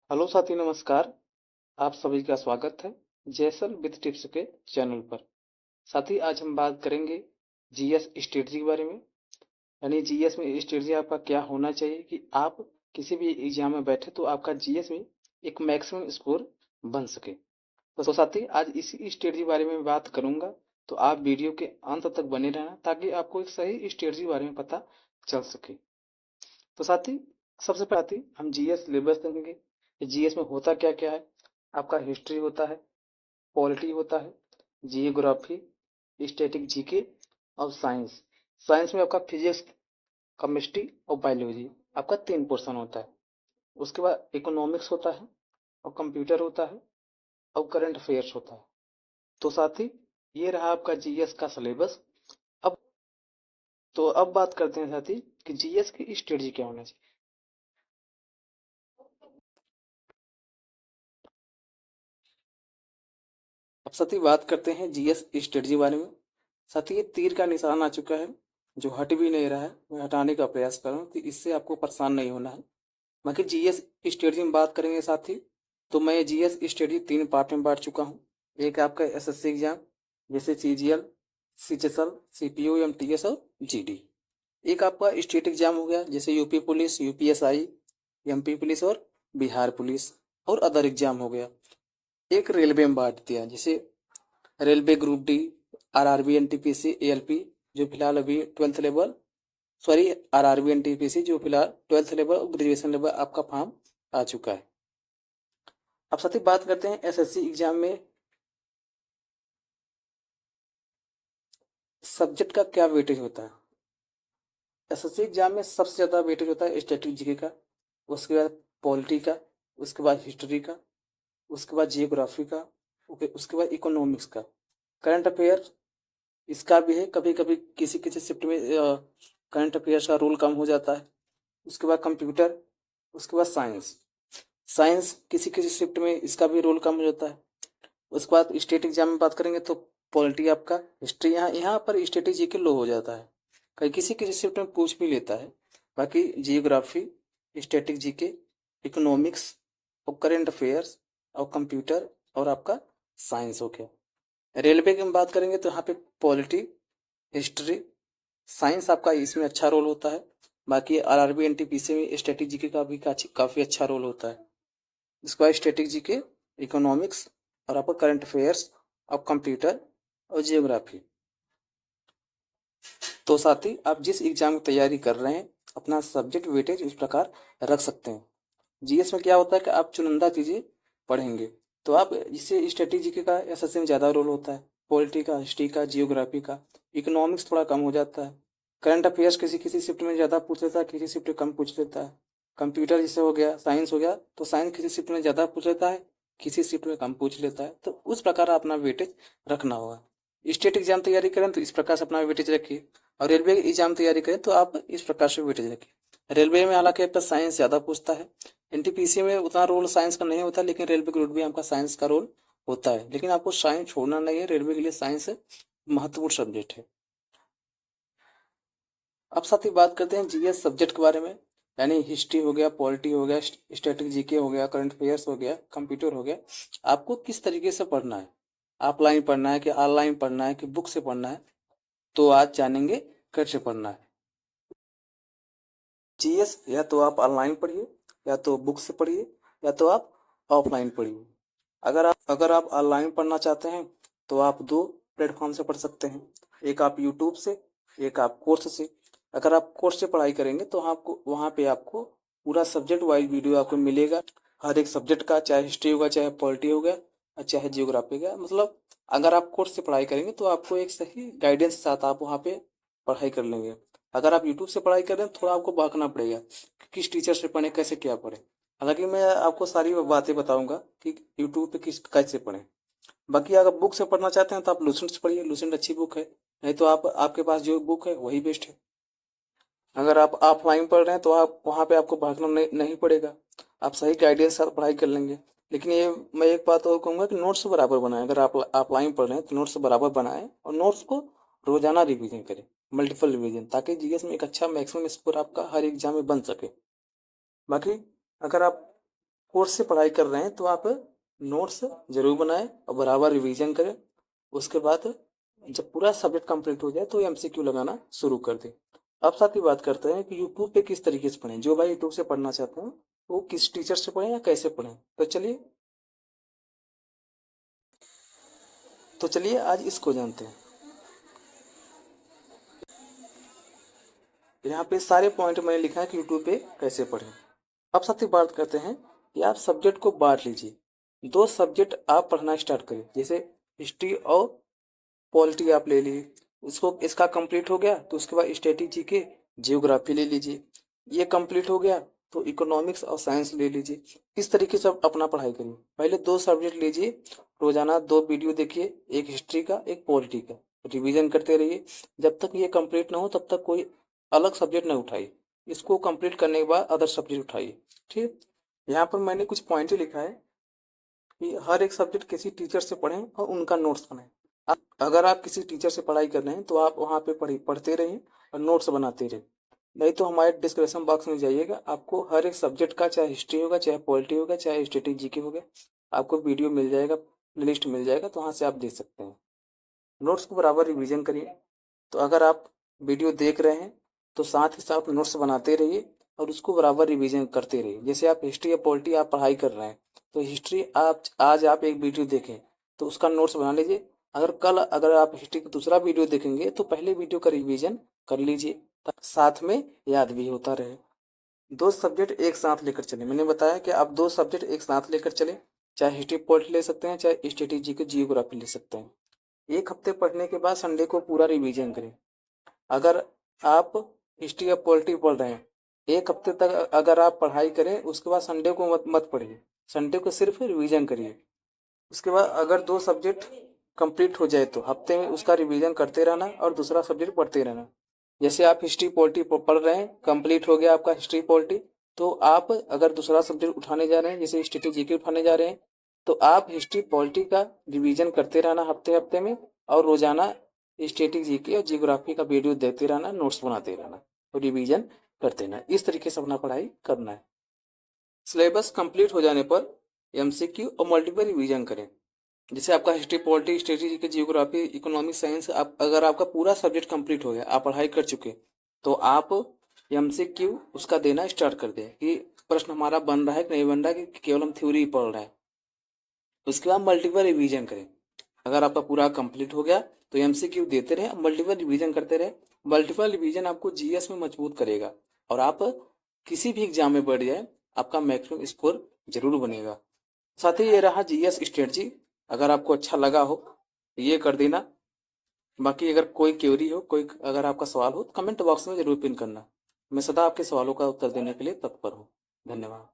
Hello साथी, नमस्कार। आप सभी का स्वागत है जैसल विद टिप्स के चैनल पर। साथी, आज हम बात करेंगे जीएस स्ट्रेटजी के बारे में। यानी जीएस में स्ट्रेटजी आपका क्या होना चाहिए कि आप किसी भी एग्जाम में बैठे तो आपका जीएस में एक मैक्सिमम स्कोर बन सके। तो साथी, आज इसी स्ट्रेटजी बारे में बात करूंगा, तो आप वीडियो के अंत तक बने रहना ताकि आपको एक सही स्ट्रेटजी बारे में पता चल सके। तो साथी, सबसे पहले आती हम जीएस सिलेबस देखेंगे कि जीएस में होता क्या क्या है। आपका हिस्ट्री होता है, पॉलिटी होता है, जियोग्राफी, स्टैटिक जीके और साइंस। साइंस में आपका फिजिक्स, केमिस्ट्री और बायोलॉजी, आपका 3 पोर्शन होता है। उसके बाद इकोनॉमिक्स होता है और कंप्यूटर होता है और करंट अफेयर्स होता है। तो साथी, ये रहा आपका जीएस का सिलेबस। अब अब बात करते हैं साथी कि जीएस की स्ट्रेटजी क्या होना चाहिए। अब साथी, बात करते हैं जीएस स्ट्रेटजी बारे में। साथी, ये तीर का निशान आ चुका है जो हट भी नहीं रहा है। मैं हटाने का प्रयास कर रहा हूँ कि इससे आपको परेशान नहीं होना है। बाकी जीएस स्ट्रेटजी में बात करेंगे साथी, तो मैं जीएस स्ट्रेटजी 3 पार्ट में बांट चुका हूँ। एक आपका एसएससी एग्जाम, जैसे सीजीएल, सीएचएसएल, सीपीओ, एमटीएस और जीडी। एक आपका स्टेट एग्जाम हो गया, जैसे UP police, UPSI, MP police और बिहार पुलिस और अदर एग्जाम हो गया। एक रेलवे में बांट दिया, जैसे railway group D, RRB, NTPC, ALP, जो फिलहाल अभी 12th level, sorry, RRB NTPC जो फिलहाल 12th लेवल और ग्रेजुएशन लेवल आपका फॉर्म आ चुका है। अब साथ ही बात करते हैं एसएससी एग्जाम में सब्जेक्ट का क्या वेटेज होता है। एसएससी एग्जाम में सबसे ज़्यादा वेटेज होता है स्टैटिक जीके का, उसके बाद पॉलिटी का, उसके बाद हिस्ट्री का, उसके बाद जियोग्राफी का, उसके बाद इकोनॉमिक्स का। करंट अफेयर इसका भी है, कभी कभी किसी किसी शिफ्ट में करंट अफेयर्स का रोल कम हो जाता है। उसके बाद कंप्यूटर, उसके बाद साइंस। साइंस किसी किसी शिफ्ट में इसका भी रोल कम हो जाता है। उसके बाद स्टेट एग्जाम में बात करेंगे तो पॉलिटी, आपका हिस्ट्री, यहाँ यहाँ पर स्टेटिक जीके लो हो जाता है, कहीं किसी किसी शिफ्ट में पूछ भी लेता है। बाकी जियोग्राफी, स्टेटिक जीके, इकोनॉमिक्स और करेंट अफेयर्स और कंप्यूटर और आपका साइंस हो गया। रेलवे की हम बात करेंगे तो यहाँ पे पॉलिटी, हिस्ट्री, साइंस आपका इसमें अच्छा रोल होता है। बाकी आरआरबी एनटीपीसी में स्टैटिक जीके का भी काफ़ी अच्छा रोल होता है। इसके बाद स्टैटिक जीके, इकोनॉमिक्स और आपका करंट अफेयर्स और कंप्यूटर और जियोग्राफी। तो साथ ही आप जिस एग्जाम की तैयारी कर रहे हैं अपना सब्जेक्ट वेटेज इस प्रकार रख सकते हैं। जीएस में क्या होता है कि आप चुनिंदा चीज़ें पढ़ेंगे, तो आप जिससे स्टैटिक जीके का एसएससी में ज़्यादा रोल होता है, पॉलिटी का, हिस्ट्री का, जियोग्राफी का, इकोनॉमिक्स थोड़ा कम हो जाता है। करंट अफेयर्स किसी किसी शिफ्ट में ज़्यादा पूछ लेता है, किसी शिफ्ट में कम पूछ लेता है। कंप्यूटर जैसे हो गया, साइंस हो गया, तो साइंस किसी शिफ्ट में ज़्यादा पूछ लेता है, किसी शिफ्ट में कम पूछ लेता है। तो उस प्रकार अपना वेटेज रखना होगा। स्टेट एग्जाम तैयारी करें तो इस प्रकार से अपना वेटेज रखिए, और रेलवे एग्जाम तैयारी करें तो आप इस प्रकार से वेटेज रखिए। रेलवे में हालांकि आपका साइंस ज़्यादा पूछता है, एनटीपीसी में उतना रोल साइंस का नहीं होता, लेकिन रेलवे ग्रुप भी आपका साइंस का रोल होता है। लेकिन आपको साइंस छोड़ना नहीं है, रेलवे के लिए साइंस महत्वपूर्ण सब्जेक्ट है। अब साथ ही बात करते हैं जीएस सब्जेक्ट के बारे में, यानी हिस्ट्री हो गया, पॉलिटी हो गया, स्टैटिक जीके हो गया, करंट अफेयर्स हो गया, कंप्यूटर हो गया। आपको किस तरीके से पढ़ना है, ऑफलाइन पढ़ना है कि ऑनलाइन पढ़ना है कि बुक से पढ़ना है, तो आज जानेंगे कैसे पढ़ना है। जीएस या तो आप ऑनलाइन पढ़िए, या तो बुक से पढ़िए, या तो आप ऑफलाइन पढ़िए। अगर आप ऑनलाइन पढ़ना चाहते हैं तो आप 2 प्लेटफॉर्म से पढ़ सकते हैं, एक आप यूट्यूब से, एक आप कोर्स से। अगर आप कोर्स से पढ़ाई करेंगे तो आपको वहाँ पे आपको पूरा सब्जेक्ट वाइज वीडियो आपको मिलेगा, हर एक सब्जेक्ट का, चाहे हिस्ट्री होगा, चाहे पॉलिटी होगा और चाहे जियोग्राफी का। मतलब अगर आप कोर्स से पढ़ाई करेंगे तो आपको एक सही गाइडेंस के साथ आप वहाँ पे पढ़ाई कर लेंगे। अगर आप यूट्यूब से पढ़ाई कर रहे हैं तो थोड़ा आपको भागना पड़ेगा कि किस टीचर से पढ़ें, कैसे क्या पढ़ें। हालांकि मैं आपको सारी बातें बताऊंगा कि यूट्यूब पे किस कैसे पढ़ें। बाकी अगर बुक से पढ़ना चाहते हैं तो आप लूसेंट से पढ़िए, लूसेंट अच्छी बुक है। नहीं तो आप आपके पास जो बुक है वही बेस्ट है। अगर आप ऑफलाइन पढ़ रहे हैं तो आप वहाँ पे आपको भागना नहीं पड़ेगा, आप सही गाइडेंस के साथ पढ़ाई कर लेंगे। लेकिन ये मैं एक बात और कहूँगा कि नोट्स बराबर बनाएं। अगर आप ऑफलाइन पढ़ रहे हैं तो नोट्स बराबर बनाएं और नोट्स को रोजाना रिवीजन करें, मल्टीपल रिवीजन, ताकि जीएस में एक अच्छा मैक्सिमम स्कोर आपका हर एग्जाम में बन सके। बाकी अगर आप कोर्स से पढ़ाई कर रहे हैं तो आप नोट्स जरूर बनाएं और बराबर रिवीजन करें। उसके बाद जब पूरा सब्जेक्ट कंप्लीट हो जाए तो एमसीक्यू लगाना शुरू कर दें। अब साथ ही बात करते हैं कि यूट्यूब पे किस तरीके से पढ़ें। जो भाई यूट्यूब से पढ़ना चाहते हैं वो किस टीचर से पढ़ें या कैसे पढ़ें, तो चलिए आज इसको जानते हैं। यहाँ पे सारे पॉइंट मैंने लिखा है कि यूट्यूब पे कैसे पढ़ें। अब साथ ही बात करते हैं कि आप सब्जेक्ट को बांट लीजिए। 2 सब्जेक्ट आप पढ़ना स्टार्ट करें, जैसे हिस्ट्री और पॉलिटी आप ले लिए, उसको इसका कंप्लीट हो गया तो उसके बाद स्टैटिक जीके जियोग्राफी ले लीजिए। ये कंप्लीट हो गया तो इकोनॉमिक्स और साइंस ले लीजिए। इस तरीके से आप अपना पढ़ाई करिए। पहले 2 सब्जेक्ट लीजिए, रोजाना 2 वीडियो देखिए, एक हिस्ट्री का एक पॉलिटी का, रिवीजन करते रहिए। जब तक ये कंप्लीट ना हो तब तक कोई अलग सब्जेक्ट ना उठाइए। इसको कंप्लीट करने के बाद अदर सब्जेक्ट उठाइए। ठीक, यहाँ पर मैंने कुछ पॉइंट लिखा है कि हर एक सब्जेक्ट किसी टीचर से पढ़ें और उनका नोट्स बनाएं। अगर आप किसी टीचर से पढ़ाई कर रहे हैं तो आप वहाँ पे पढ़ते रहिए और नोट्स बनाते रहिए। नहीं तो हमारे डिस्क्रिप्शन बॉक्स में जाइएगा, आपको हर एक सब्जेक्ट का, चाहे हिस्ट्री होगा, चाहे पॉलिटी होगा, चाहे स्टैटिक जीके होगा, आपको वीडियो मिल जाएगा, प्लेलिस्ट मिल जाएगा, तो वहाँ से आप देख सकते हैं। नोट्स को बराबर रिवीजन करिए। तो अगर आप वीडियो देख रहे हैं तो साथ ही साथ नोट्स बनाते रहिए और उसको बराबर रिवीजन करते रहिए। जैसे आप हिस्ट्री या पॉलिटी आप पढ़ाई कर रहे हैं तो हिस्ट्री आप आज आप एक वीडियो देखें तो उसका नोट्स बना लीजिए। अगर आप हिस्ट्री का दूसरा वीडियो देखेंगे तो पहले वीडियो का रिवीजन कर लीजिए, साथ में याद भी होता रहे। 2 सब्जेक्ट एक साथ लेकर चले। मैंने बताया कि आप 2 सब्जेक्ट एक साथ लेकर चले, चाहे हिस्ट्री पॉलिटी ले सकते हैं, चाहे स्ट्रेटेजी की जियोग्राफी ले सकते हैं। एक हफ्ते पढ़ने के बाद संडे को पूरा रिवीजन करें। अगर आप हिस्ट्री या पॉलिटी पढ़ रहे हैं, एक हफ्ते तक अगर आप पढ़ाई करें उसके बाद संडे को मत पढ़िए, संडे को सिर्फ रिवीजन करिए। उसके बाद अगर 2 सब्जेक्ट कंप्लीट हो जाए तो हफ्ते में उसका रिवीजन करते रहना और दूसरा सब्जेक्ट पढ़ते रहना। जैसे आप हिस्ट्री पॉलिटी पढ़ रहे हैं, कंप्लीट हो गया आपका हिस्ट्री पॉलिटी, तो आप अगर दूसरा सब्जेक्ट उठाने जा रहे हैं, जैसे स्टैटिक जीके उठाने जा रहे हैं, तो आप हिस्ट्री पॉलिटी का रिवीजन करते रहना हफ्ते हफ्ते में, और रोजाना स्टैटिक जीके और जियोग्राफी का वीडियो देखते रहना, नोट्स बनाते रहना और रिवीजन करते रहना। इस तरीके से अपना पढ़ाई करना है। सिलेबस कंप्लीट हो जाने पर एमसीक्यू और मल्टीपल रिवीजन करें। जैसे आपका हिस्ट्री पॉलिटी स्ट्रेटेजी की जियोग्राफी इकोनॉमिक साइंस, आप अगर आपका पूरा सब्जेक्ट कंप्लीट हो गया, आप पढ़ाई कर चुके, तो आप एमसीक्यू उसका देना स्टार्ट कर दें कि प्रश्न हमारा बन रहा है कि नहीं बन रहा है, कि केवल हम थ्योरी पढ़ रहे हैं। उसके बाद मल्टीपल रिवीजन करें। अगर आपका पूरा कंप्लीट हो गया तो एमसीक्यू देते रहे, मल्टीपल रिवीजन करते रहे। मल्टीपल रिवीजन आपको जीएस में मजबूत करेगा और आप किसी भी एग्जाम में बढ़ जाए आपका मैक्सिमम स्कोर जरूर बनेगा। साथ ही ये रहा जीएस स्ट्रेटजी। अगर आपको अच्छा लगा हो तो ये कर देना। बाकी अगर कोई क्वेरी हो, कोई अगर आपका सवाल हो तो कमेंट बॉक्स में जरूर पिन करना। मैं सदा आपके सवालों का उत्तर देने के लिए तत्पर हूँ। धन्यवाद।